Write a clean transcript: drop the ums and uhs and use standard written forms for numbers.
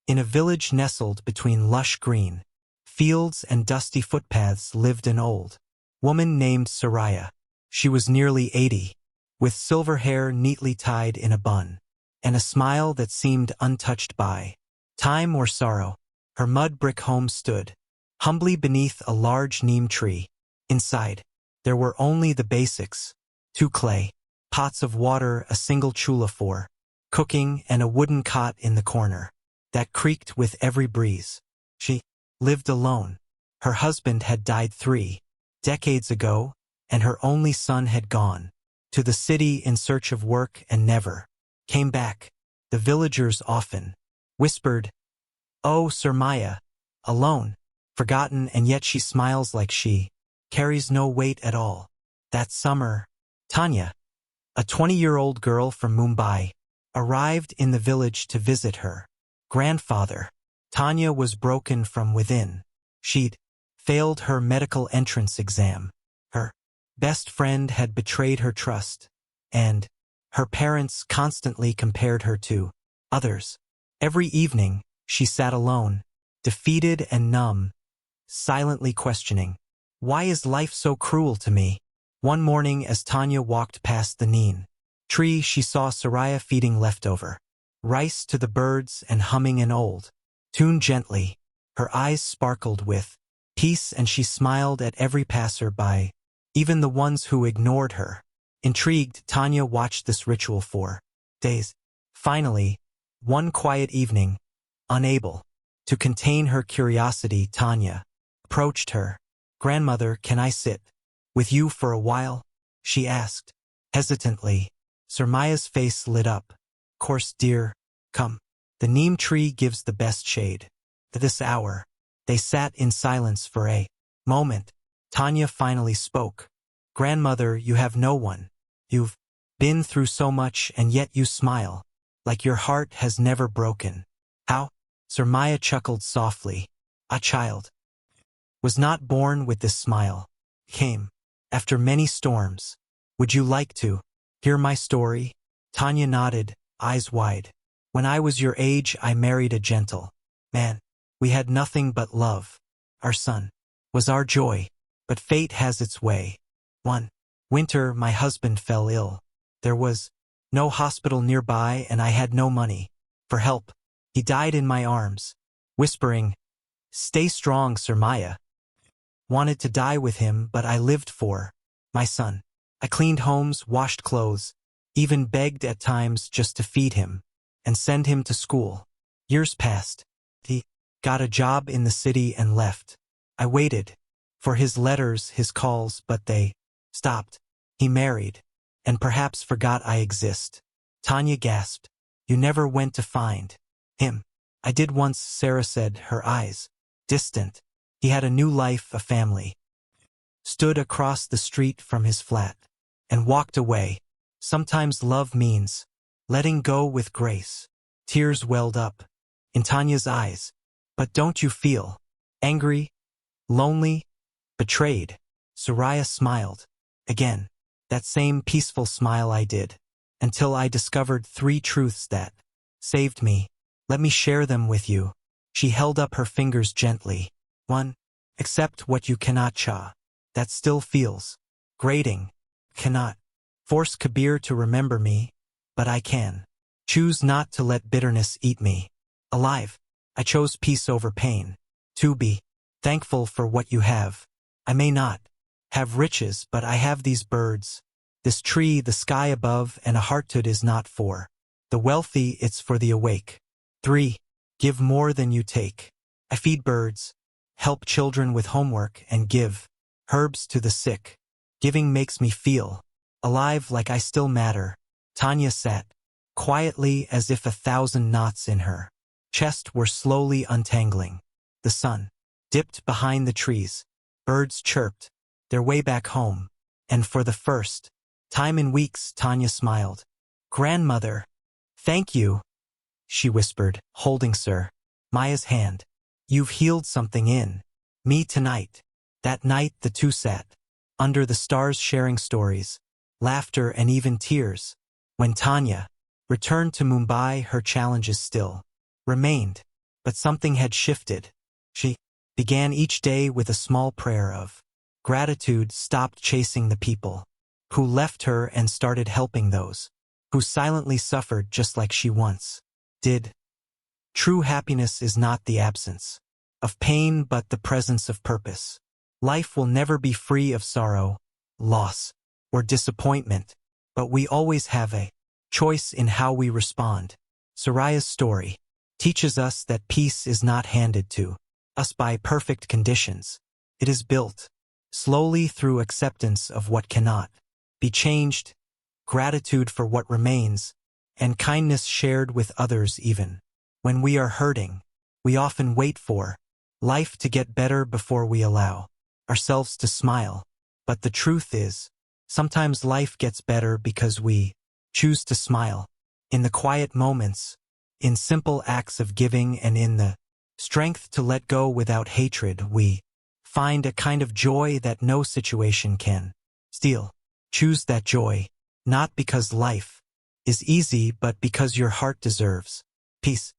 In a village nestled between lush green fields and dusty footpaths lived an old woman named Soraya. She was nearly 80, with silver hair neatly tied in a bun, and a smile that seemed untouched by time or sorrow. Her mud brick home stood humbly beneath a large neem tree. Inside, there were only the basics: 2 clay pots of water, a single chula for cooking, and a wooden cot in the corner that creaked with every breeze. She lived alone. Her husband had died 3 decades ago, and her only son had gone to the city in search of work and never came back. The villagers often whispered, "Oh, Soraya, alone, forgotten," and yet she smiles like she carries no weight at all. That summer, Tanya, a 20-year-old girl from Mumbai, arrived in the village to visit her grandfather. Tanya was broken from within. She'd failed her medical entrance exam. Her best friend had betrayed her trust, and her parents constantly compared her to others. Every evening, she sat alone, defeated and numb, silently questioning, "Why is life so cruel to me?" One morning, as Tanya walked past the neem tree, she saw Soraya feeding leftover rice to the birds and humming an old tune gently. Her eyes sparkled with peace, and she smiled at every passer-by, even the ones who ignored her. Intrigued, Tanya watched this ritual for days. Finally, one quiet evening, unable to contain her curiosity, Tanya approached her. "Grandmother, can I sit with you for a while?" she asked, hesitantly. Soraya's face lit up. "Course, dear, come. The neem tree gives the best shade." At this hour, they sat in silence for a moment. Tanya finally spoke. "Grandmother, you have no one. You've been through so much, and yet you smile, like your heart has never broken." "How?" Soraya chuckled softly. "A child was not born with this smile. Came after many storms. Would you like to hear my story?" Tanya nodded, eyes wide. "When I was your age, I married a gentle man. We had nothing but love. Our son was our joy. But fate has its way. One winter, my husband fell ill. There was no hospital nearby, and I had no money for help. He died in my arms, whispering, 'Stay strong, Soraya.' Wanted to die with him, but I lived for my son. I cleaned homes, washed clothes, even begged at times just to feed him and send him to school. Years passed. He got a job in the city and left. I waited for his letters, his calls, but they stopped. He married, and perhaps forgot I exist." Tanya gasped. "You never went to find him?" "I did once," Sarah said, her eyes distant. "He had a new life, a family. Stood across the street from his flat and walked away. Sometimes love means letting go with grace." Tears welled up in Tanya's eyes. "But don't you feel angry, lonely, betrayed?" Soraya smiled. Again, that same peaceful smile. "I did, until I discovered 3 truths that saved me. Let me share them with you." She held up her fingers gently. 1. Accept what you cannot cha. That still feels grating. Cannot force Kabir to remember me, but I can choose not to let bitterness eat me alive. I chose peace over pain. 2. Be thankful for what you have. I may not have riches, but I have these birds, this tree, the sky above, and a hearthood is not for the wealthy, it's for the awake. 3. Give more than you take. I feed birds, help children with homework, and give herbs to the sick. Giving makes me feel alive, like I still matter." Tanya sat quietly, as if 1,000 knots in her chest were slowly untangling. The sun dipped behind the trees. Birds chirped their way back home. And for the first time in weeks, Tanya smiled. "Grandmother, thank you," she whispered, holding Sir Maya's hand. "You've healed something in me tonight." That night the two sat under the stars, sharing stories, laughter, and even tears. When Tanya returned to Mumbai, her challenges still remained. But something had shifted. She began each day with a small prayer of gratitude, stopped chasing the people who left her and started helping those who silently suffered just like she once did. True happiness is not the absence of pain but the presence of purpose. Life will never be free of sorrow, loss, or disappointment, but we always have a choice in how we respond. Soraya's story teaches us that peace is not handed to us by perfect conditions. It is built slowly through acceptance of what cannot be changed, gratitude for what remains, and kindness shared with others even when we are hurting. We often wait for life to get better before we allow ourselves to smile. But the truth is, sometimes life gets better because we choose to smile. In the quiet moments, in simple acts of giving, and in the strength to let go without hatred, we find a kind of joy that no situation can steal. Choose that joy, not because life is easy, but because your heart deserves peace.